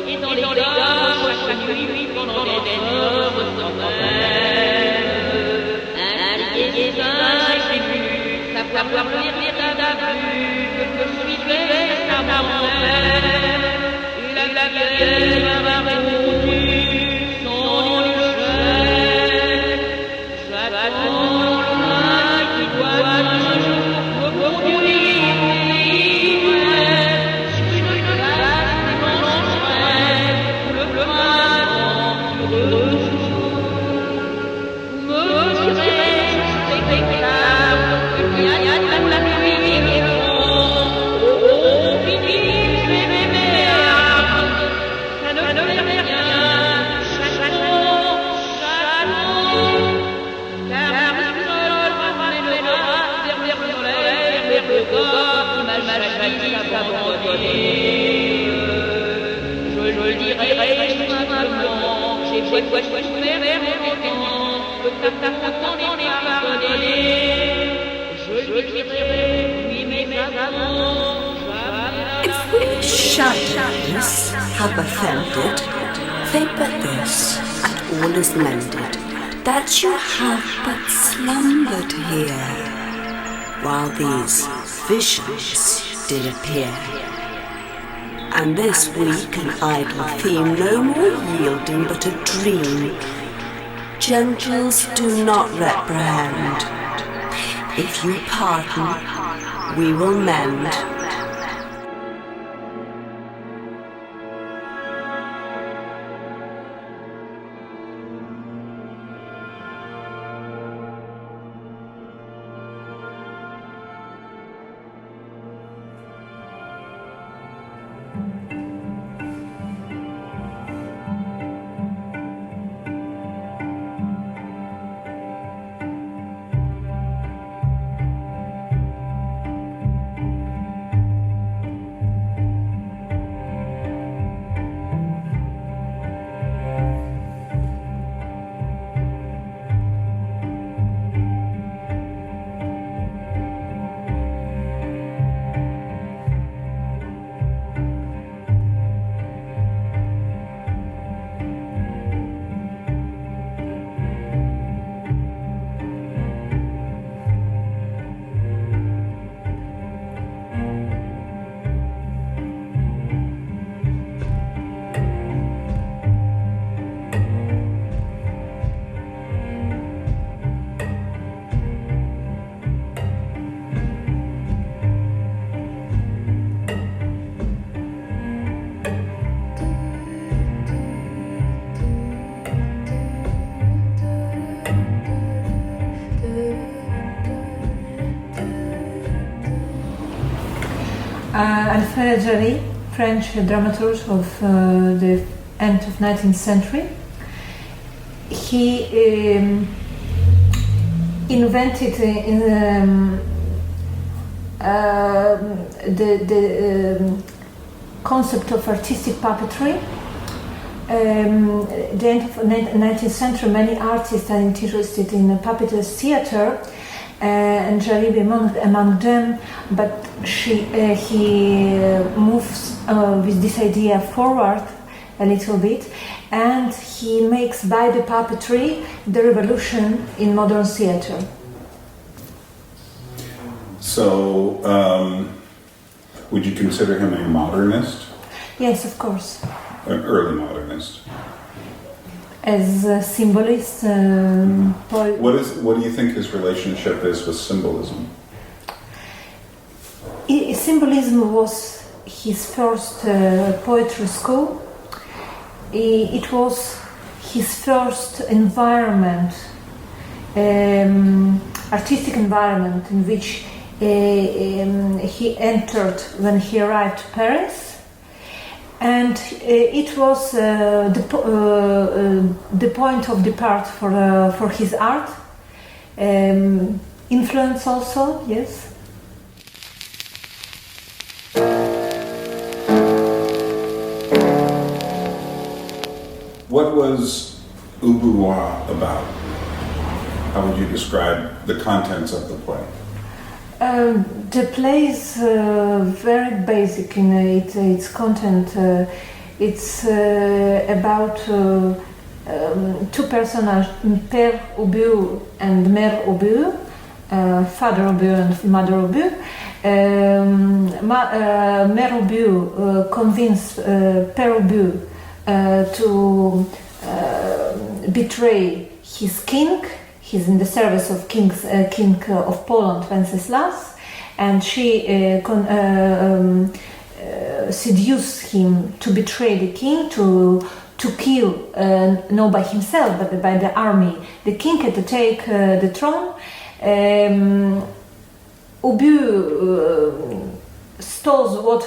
et dans les gares, chaque nuit pendant des heures sans même. Indiquer des âges et plus, savoir lire ta vue, que je suivais ta maman. La vieille m'a répondu, sans le chêne. J'attends le rail qui doit un jour me conduire sur une vaste blancherette, le printemps heureux jour. Me dirais-je spectacle, qu'il y a de la nuit et le vent, oh, fini, je vais m'aimer. Ça ne fait rien, chaton, car le sol m'amènera vers le soleil, vers le corps qui m'a choisi abandonné. Je le dirai simplement, j'ai souffert que ta faute n'en est pardonné. Je lui dirai, oui, mais avant, If we shadows have offended, think but this, and all is mended, that you have but slumbered here, while these visions did appear. And this weak and idle theme no more yielding but a dream. Gentles, do not reprehend. If you pardon, we will mend. Alfred Jarry, French dramaturg of the end of 19th century. He invented the concept of artistic puppetry. At the end of the 19th century, many artists are interested in puppetry theater, and Jarry among them, but he moves with this idea forward a little bit, and he makes by the puppetry the revolution in modern theater. So, would you consider him a modernist? Yes, of course. An early modernist. As a symbolist, What do you think his relationship is with symbolism? Symbolism was his first poetry school. It was his first environment, artistic environment in which he entered when he arrived to Paris. And it was the point of depart for his art. Influence also, yes. What was Ubu Roi about? How would you describe the contents of the play? The play is very basic in its content. It's about two personages, Pere Ubu and Mère Ubu, Father Ubu and Mother Ubu. Mère Ubu convinced Pere Ubu to betray his king. He's in the service of King of Poland, Wenceslas, and she seduced him to betray the king, to kill, not by himself, but by the army. The king had to take the throne. Ubu stole what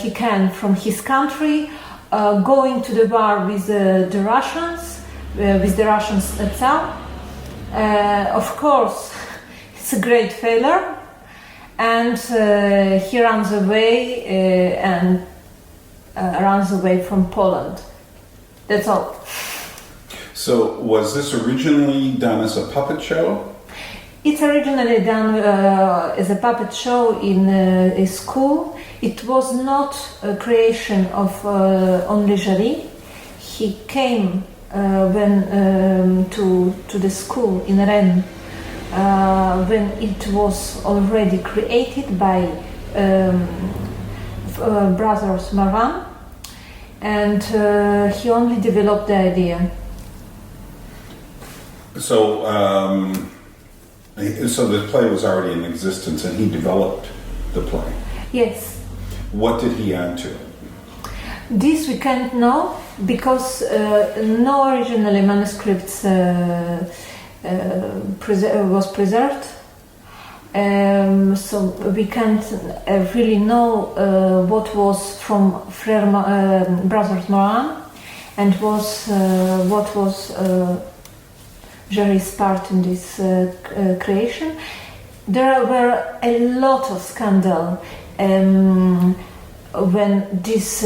he can from his country, going to the war with the Russians, itself. Of course, it's a great failure, and he runs away from Poland. That's all. So, was this originally done as a puppet show? It's originally done as a puppet show in a school. It was not a creation of only Jarry. He came to the school in Rennes when it was already created by brothers Marin, and he only developed the idea. So the play was already in existence, and he developed the play. Yes. What did he add to it? This we can't know because no original manuscripts was preserved. So we can't really know what was from brothers Morin and what was Jarry's part in this creation. There were a lot of scandal when this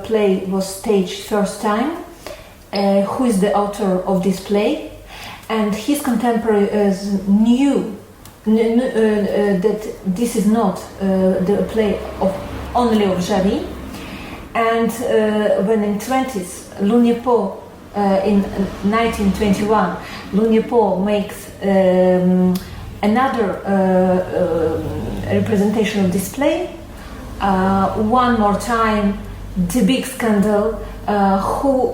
play was staged first time. Who is the author of this play? And his contemporaries knew that this is not the play only of Jarry. And when in 20s, Lugnepo, in 1921, Lugnepo makes another representation of this play. One more time, the big scandal. Who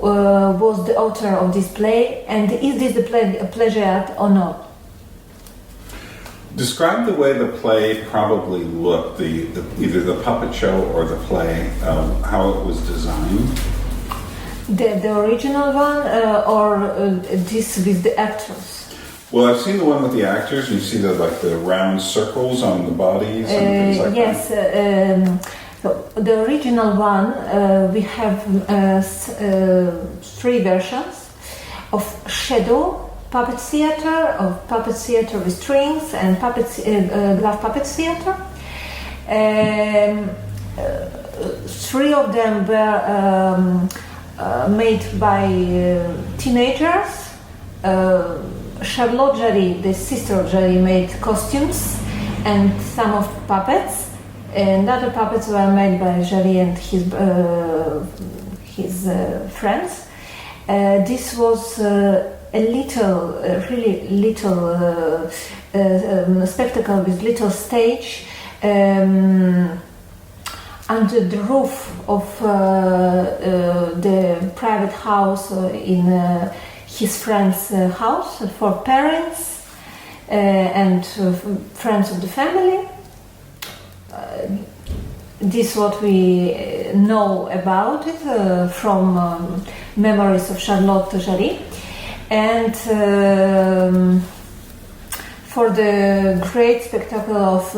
was the author of this play, and is this a plagiat or not? Describe the way the play probably looked, either the puppet show or the play, how it was designed. The original one, or this with the actors? Well, I've seen the one with the actors. You see the round circles on the bodies and things like yes, that. Yes. So the original one, we have three versions of shadow puppet theater, of puppet theater with strings, and glove puppet theater. Three of them were made by teenagers. Charlotte Jarry, the sister of Jarry, made costumes and some of puppets. And other puppets were made by Jarry and his friends. This was really little spectacle with little stage under the roof of the private house in his friend's house for parents and friends of the family. This is what we know about it from memories of Charlotte Jarry. And for the great spectacle of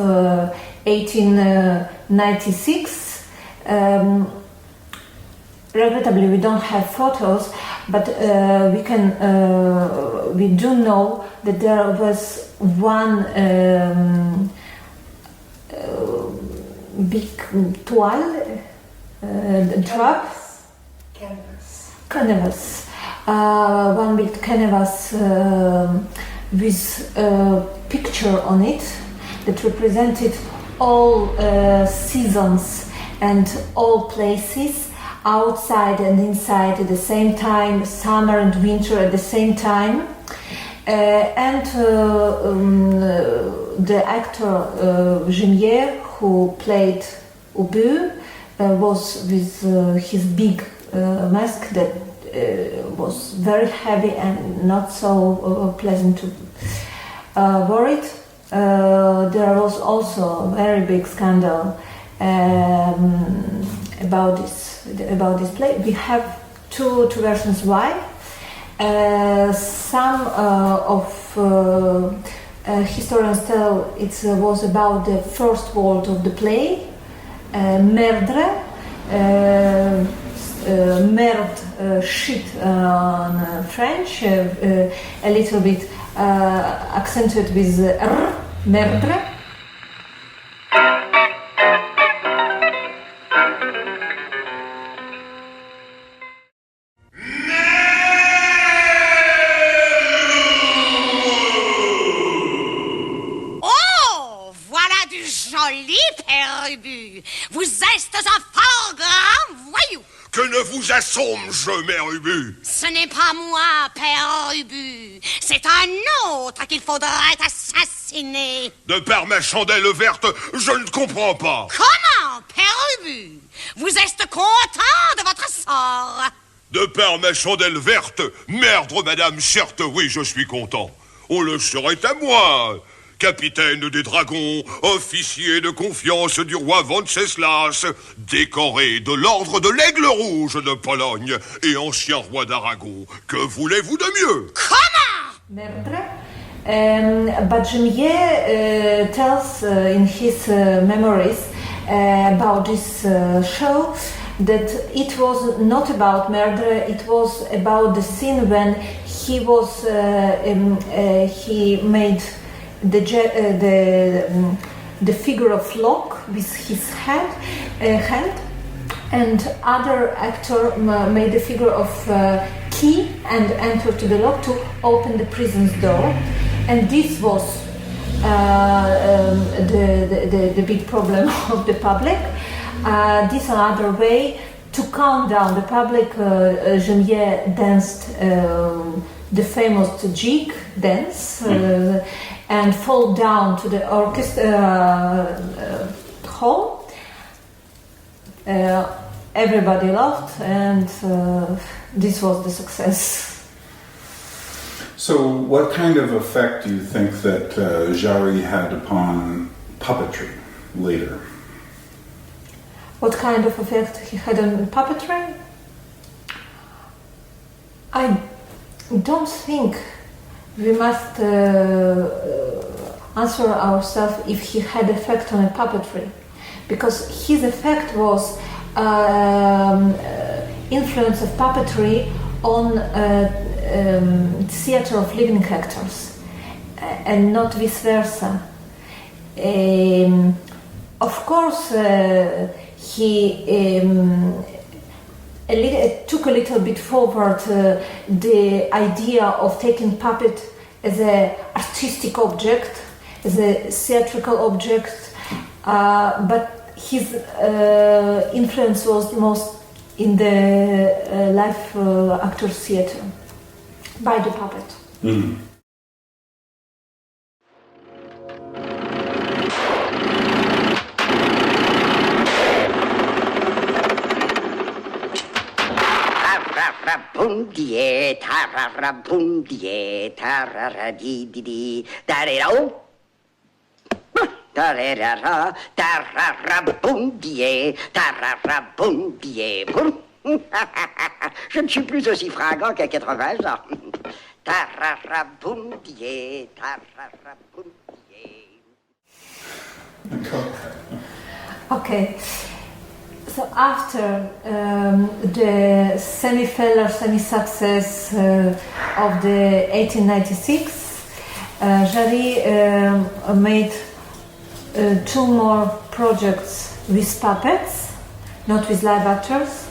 1896, regrettably we don't have photos, but we do know that there was one big toile, canvas, one big canvas with a picture on it that represented all seasons and all places, outside and inside at the same time, summer and winter at the same time. The actor Gimier, who played Ubu, was with his big mask that was very heavy and not so pleasant to wear it. There was also a very big scandal about this play. We have two versions why. Some of historians tell it was about the first word of the play, merdre, merde, shit on French, a little bit accentuated with r, merdre. Vous êtes un fort grand voyou. Que ne vous assomme-je, mère Ubu? Ce n'est pas moi, Père Ubu. C'est un autre qu'il faudrait assassiner. De par ma chandelle verte, je ne comprends pas. Comment, Père Ubu? Vous êtes content de votre sort? De par ma chandelle verte, merde, madame, certes, oui, je suis content. On le serait à moi. Capitaine des dragons, officier de confiance du roi Venceslas, décoré de l'ordre de l'Aigle Rouge de Pologne et ancien roi d'Aragon. Que voulez-vous de mieux? Comment? But Gimier tells in his memories about this show that it was not about murder, it was about the scene when he was he made the figure of lock with his hand, and other actor made the figure of key and entered to the lock to open the prison's door, and this was the big problem of the public. This another way to calm down the public. Gimier danced the famous jig dance. And fall down to the orchestra hall. Everybody laughed, and this was the success. So, what kind of effect do you think that Jarry had upon puppetry later? What kind of effect he had on puppetry? I don't think we must answer ourselves if he had effect on a puppetry, because his effect was influence of puppetry on theater of living actors, and not vice versa. Of course, he took a little bit forward the idea of taking puppet as an artistic object, as a theatrical object, but his influence was most in the live actor theater by the puppet. Mm. Tararabundier, tararabundier, tararadi-di-di, darero. Tararara, tararabundier, tararabundier. Je ne suis plus aussi fringant qu'à 80 ans. Tararabundier, tararabundier. Okay. So after the semi-failure, semi-success of the 1896, Jarry made two more projects with puppets, not with live actors,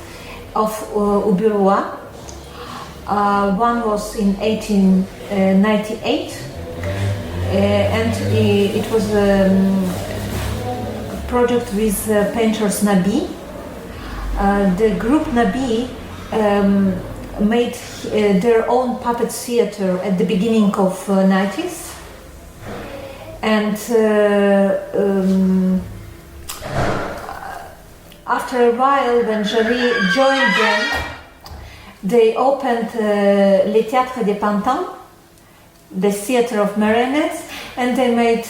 of Ubu Roi. One was in 1898, and it was a project with painters Nabi. The group Nabi made their own puppet theater at the beginning of 90s, and after a while, when Jarry joined them, they opened Les Théâtres des Pantins, the theater of marionettes, and they made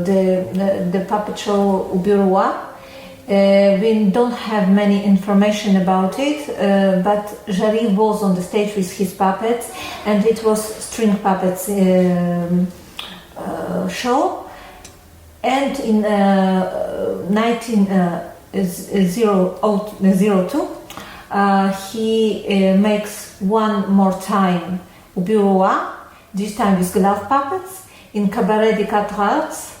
the puppet show Ubu Roi. We don't have many information about it, but Jarry was on the stage with his puppets, and it was string puppets show. And in 1902, he makes one more time Ubu Roi, this time with glove puppets, in Cabaret des Quatre Arts,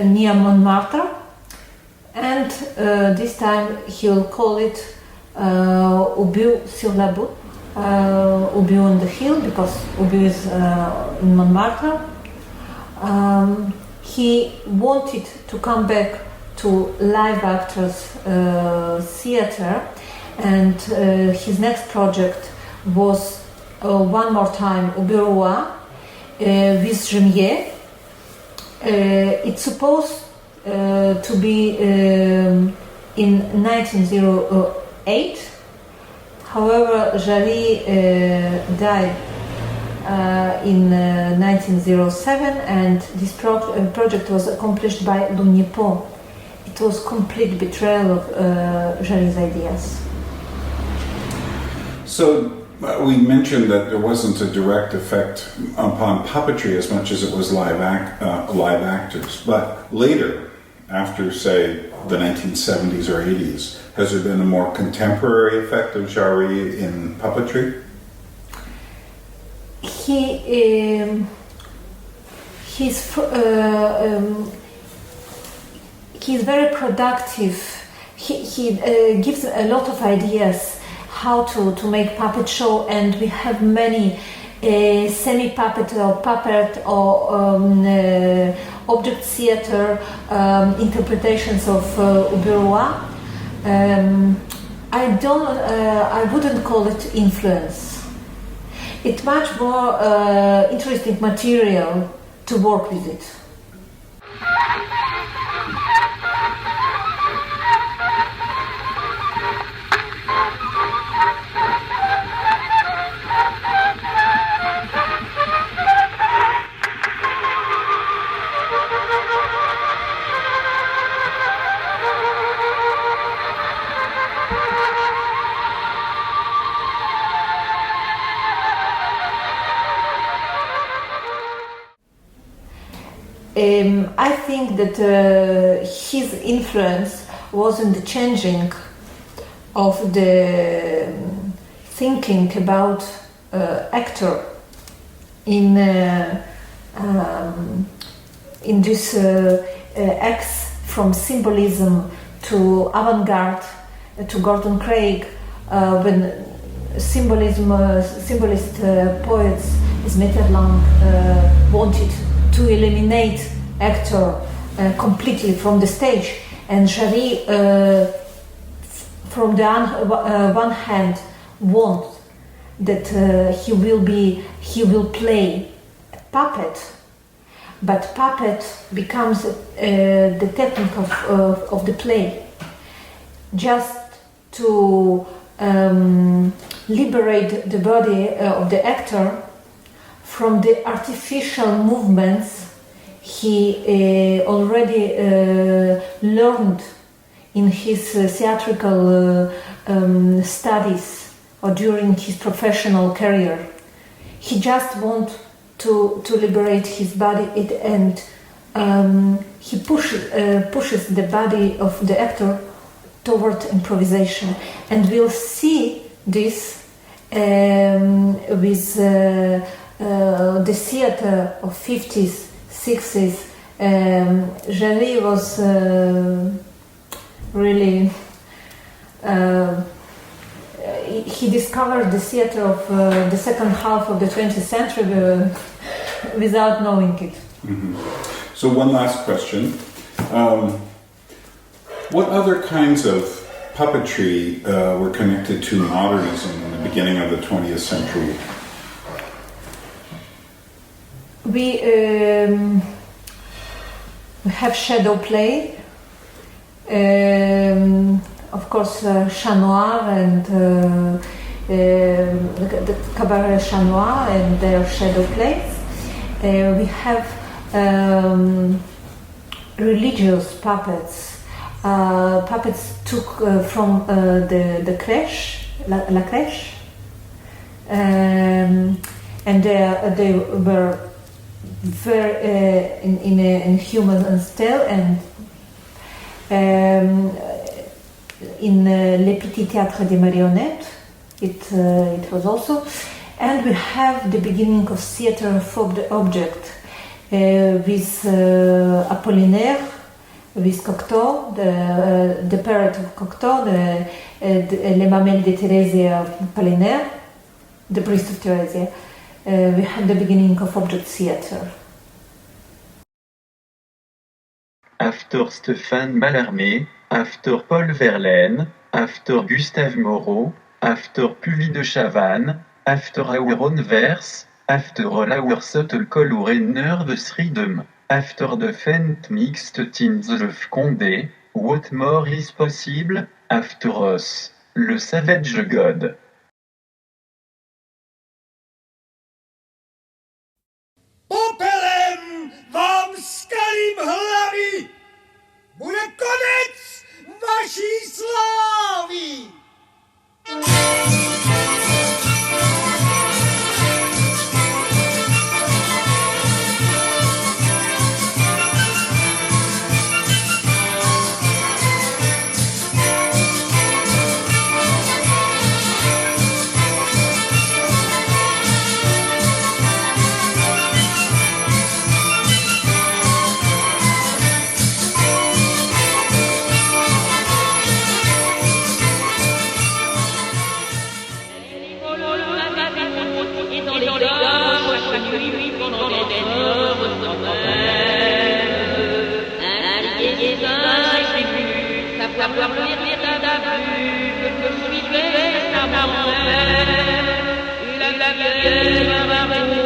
near Montmartre, and this time he will call it Ubu sur la butte, Ubu on the hill, because Ubu is in Montmartre. He wanted to come back to live actors theater, and his next project was one more time Ubu Roi with Remier. It's supposed to be in 1908. However, Jarry died in 1907, and this project was accomplished by L'Union. It was complete betrayal of Jarry's ideas. So we mentioned that there wasn't a direct effect upon puppetry as much as it was live actors. But later, after, say, the 1970s or 80s, has there been a more contemporary effect of Jarry in puppetry? He's very productive. He gives a lot of ideas how to make puppet show, and we have many semi-puppet or puppet or object theater interpretations of Ubu Roi. I wouldn't call it influence. It's much more interesting material to work with it. I think that his influence was in the changing of the thinking about actor in this acts from symbolism to avant-garde to Gordon Craig, when symbolist poets as Mitterrand wanted to eliminate actor completely from the stage, and Jarry from the one hand wants that he will play puppet, but puppet becomes the technique of the play, just to liberate the body of the actor from the artificial movements he already learned in his theatrical studies or during his professional career. He just wants to liberate his body, and he pushes the body of the actor toward improvisation, and we'll see this with the theater of 50s, 60s. Jarry was really he discovered the theater of the second half of the 20th century without knowing it. Mm-hmm. So one last question. What other kinds of puppetry were connected to modernism in the beginning of the 20th century? We have shadow play, of course, Chat Noir and the cabaret Chat Noir and their shadow plays. We have religious puppets. Puppets took from the crèche, la crèche, and they were very in human style, and in Les Petits Théâtres des Marionnettes it was also, and we have the beginning of theater of object with Apollinaire, with Cocteau, the parrot of Cocteau, Les Mamelles de Thérèse of Apollinaire, the priest of Thérèse. We had the beginning of object theater. After Stéphane Mallarmé, after Paul Verlaine, after Gustave Moreau, after Puvis de Chavannes, after our own verse, after all our subtle color and nervous rhythm, after the faint mixed tints of Condé, what more is possible, after us, le savage god. Popelem vám skalím hlavy! Bude konec vaší slávy! Savoir lire la vue que suivait sa maman, la vieille